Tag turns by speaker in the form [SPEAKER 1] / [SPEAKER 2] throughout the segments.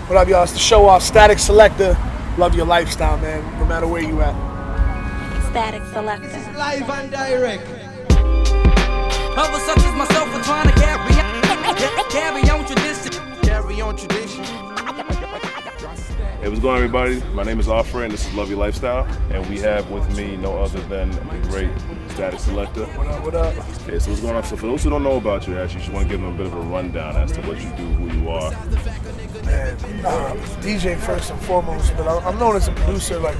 [SPEAKER 1] What up, y'all? It's the show off. Statik Selektah. Love your lifestyle, man. No matter where you at.
[SPEAKER 2] Statik Selektah.
[SPEAKER 3] Live and direct.
[SPEAKER 4] Others such as myself are trying to carry on tradition.
[SPEAKER 3] Carry on tradition.
[SPEAKER 5] Hey, what's going on, everybody? My name is Ofure, and this is Love Your Lifestyle. And we have with me no other than the great Statik Selektah.
[SPEAKER 1] What up, what up?
[SPEAKER 5] Okay, so what's going on? So for those who don't know about you, actually, just want to give them a bit of a rundown as to what you do, who you are.
[SPEAKER 1] Man, DJ first and foremost, but I'm known as a producer, like,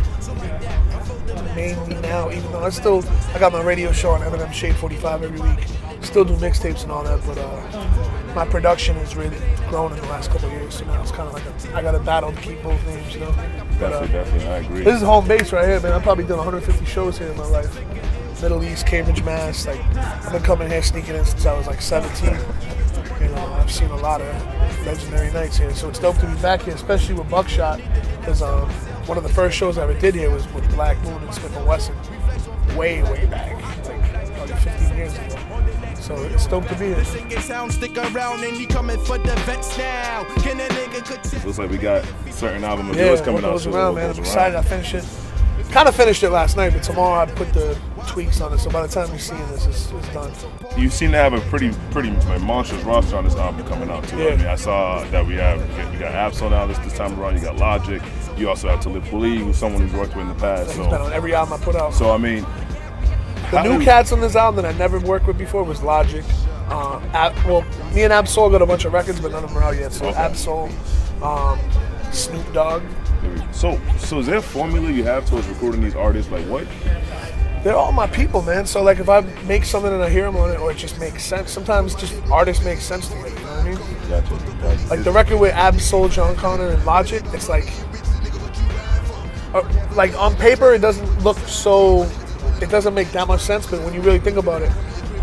[SPEAKER 1] mainly now, even though I got my radio show on M&M Shade 45 every week. Still do mixtapes and all that, but my production has really grown in the last couple of years, so now it's kind of like I got to battle to keep both names, you know?
[SPEAKER 5] Definitely, I agree.
[SPEAKER 1] This is home base right here, man. I've probably done 150 shows here in my life. Middle East, Cambridge, Mass. Like, I've been coming here sneaking in since I was like 17. You know, I've seen a lot of legendary nights here, so it's dope to be back here, especially with Buckshot, because one of the first shows I ever did here was with Black Moon and Smith & Wesson, way back, like probably 15 years ago. So it's dope to be here.
[SPEAKER 3] Stick around and he coming for the vets now. Can a nigga could
[SPEAKER 5] Looks like we got certain album of yours coming out.
[SPEAKER 1] Goes around, man. I'm excited. I finished it. Kind of finished it last night, but tomorrow I put the tweaks on it. So by the time you're seeing this, it's done.
[SPEAKER 5] You seem to have a pretty like, monstrous roster on this album coming out too.
[SPEAKER 1] Yeah.
[SPEAKER 5] I mean, I saw that we got Apparel now this time around. You got Logic. You also have Talib Kweli, who's someone who's worked with in the past.
[SPEAKER 1] He's been on every album I put out.
[SPEAKER 5] So I mean,
[SPEAKER 1] the new cats on this album that I never worked with before was Logic. Well, me and Ab-Soul got a bunch of records, but none of them are out yet. So okay. Ab-Soul, Snoop Dogg.
[SPEAKER 5] So is there a formula you have towards recording these artists? Like what?
[SPEAKER 1] They're all my people, man. So like if I make something and I hear them on it, or it just makes sense. Sometimes just artists make sense to me. You know what I mean?
[SPEAKER 5] Gotcha.
[SPEAKER 1] Like the record with Ab-Soul, John Connor, and Logic. It's like on paper it doesn't look so. It doesn't make that much sense, but when you really think about it,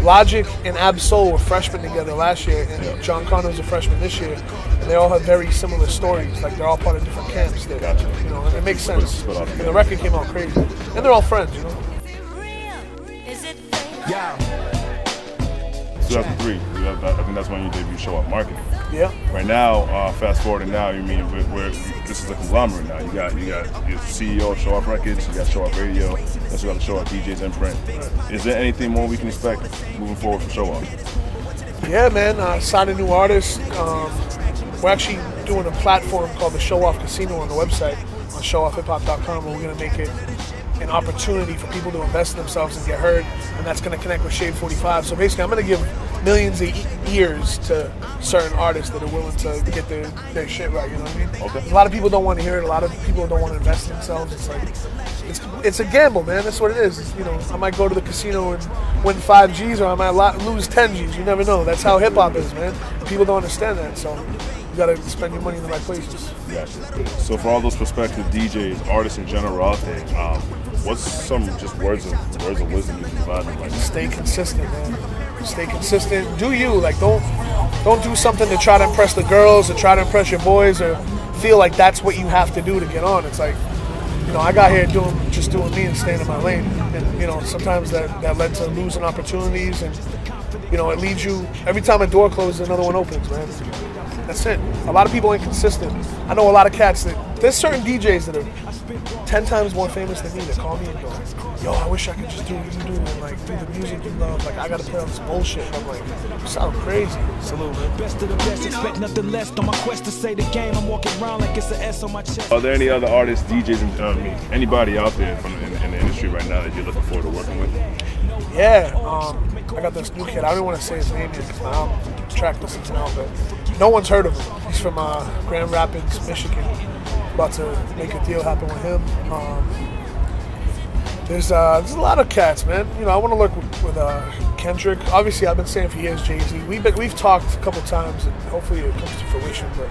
[SPEAKER 1] Logic and Ab-Soul were freshmen together last year, and John Connor was a freshman this year, and they all have very similar stories. Like they're all part of different camps.
[SPEAKER 5] Gotcha.
[SPEAKER 1] You know, and it makes sense. And the record came out crazy, and they're all friends. You know.
[SPEAKER 3] Yeah.
[SPEAKER 5] So after 3, I think that's when you debut Show Up Marketing.
[SPEAKER 1] Yeah.
[SPEAKER 5] Right now, fast forwarding now, you mean this is a conglomerate now. You got your CEO of Show Up Records, you got Show Up Radio, then you got Show Up DJs Imprint. Is there anything more we can expect moving forward from Show Up?
[SPEAKER 1] Yeah, man. Signing new artists. We're actually doing a platform called the Show Off Casino on the website on showoffhiphop.com, where we're gonna make it an opportunity for people to invest in themselves and get heard, and that's going to connect with Shade 45. So basically, I'm going to give millions of ears to certain artists that are willing to get their shit right. You know what I mean?
[SPEAKER 5] Okay.
[SPEAKER 1] A lot of people don't want to hear it. A lot of people don't want to invest in themselves. It's like it's a gamble, man. That's what it is. It's, you know, I might go to the casino and win 5 G's, or I might lose 10 G's. You never know. That's how hip hop is, man. People don't understand that. So you got to spend your money in the right places.
[SPEAKER 5] Gotcha. So for all those prospective DJs, artists in general out there, what's some just words of wisdom you can provide them? Like
[SPEAKER 1] stay consistent, man. Stay consistent. Do you. Like don't do something to try to impress the girls or try to impress your boys or feel like that's what you have to do to get on. It's like, you know, I got here just doing me and staying in my lane. And, you know, sometimes that led to losing opportunities, and, you know, it leads you, every time a door closes, another one opens, man. That's it. A lot of people ain't consistent. I know a lot of cats there's certain DJs that are 10 times more famous than me that call me and go, yo, I wish I could just do what you do and like do the music you love. Like I gotta play all this bullshit. And I'm like, you sound crazy. Salute, man.
[SPEAKER 6] Best of the best, expect nothing less. On my quest to say the game, I'm walking around like it's an S on my chest.
[SPEAKER 5] Are there any other artists, DJs, and anybody out there in the industry right now that you're looking forward to working with?
[SPEAKER 1] Yeah, I got this new kid. I don't want to say his name yet because my album track listens now, but no one's heard of him. He's from Grand Rapids, Michigan. About to make a deal happen with him. There's a lot of cats, man. You know, I want to work with Kendrick. Obviously, I've been saying for years, Jay-Z. We've talked a couple times, and hopefully it comes to fruition. But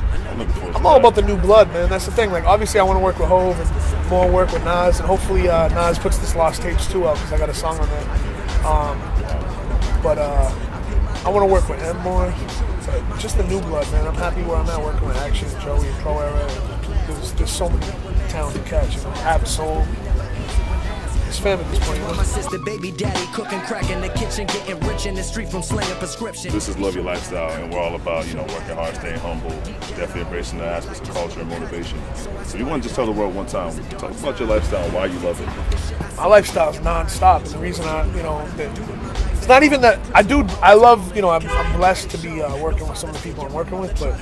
[SPEAKER 1] I'm all about the new blood, man. That's the thing. Like, obviously, I want to work with Hove and more work with Nas, and hopefully Nas puts this Lost Tapes 2 out because I got a song on that. But I want to work with M more. But just the new blood, man. I'm happy where I'm at working with Action, Joey, and Pro Era. There's so many talented cats, you know. Ab-Soul. his fam at this point. You know?
[SPEAKER 4] My sister, baby daddy, cooking, crack in the kitchen, getting rich in the street from slaying prescription.
[SPEAKER 5] This is Love Your Lifestyle, and we're all about, you know, working hard, staying humble, definitely embracing the aspects of culture and motivation. So you want to just tell the world one time, talk about your lifestyle and why you love it.
[SPEAKER 1] My lifestyle is non-stop. The reason it's not even that I love, you know, I'm blessed to be working with some of the people I'm working with, but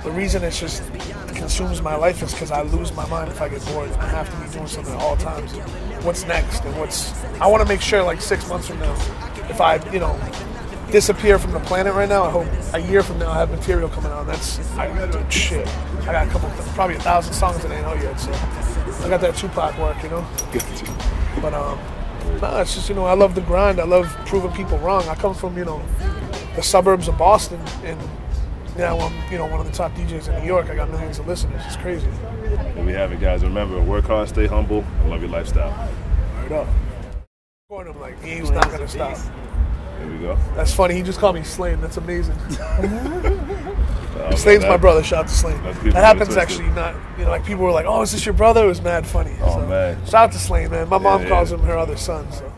[SPEAKER 1] the reason it consumes my life is because I lose my mind if I get bored. I have to be doing something at all times. What's next and I want to make sure like 6 months from now, if I, you know, disappear from the planet right now, I hope a year from now I have material coming out. I got probably 1,000 songs that I ain't out yet, so I got that Tupac work, you know. But no, it's just, you know, I love the grind. I love proving people wrong. I come from, you know, the suburbs of Boston, and now I'm, you know, one of the top DJs in New York. I got millions of listeners. It's crazy.
[SPEAKER 5] There we have it, guys. Remember, work hard, stay humble, and love your lifestyle.
[SPEAKER 1] Right up. I'm like, he's not gonna stop.
[SPEAKER 5] There we go.
[SPEAKER 1] That's funny. He just called me Slane. That's amazing. Slane's my brother. Shout out to Slane. That happens actually not, you know, like people were like, oh, is this your brother? It was mad funny.
[SPEAKER 5] Oh,
[SPEAKER 1] so,
[SPEAKER 5] man.
[SPEAKER 1] Shout out to Slane, man. My mom calls him her other son. So.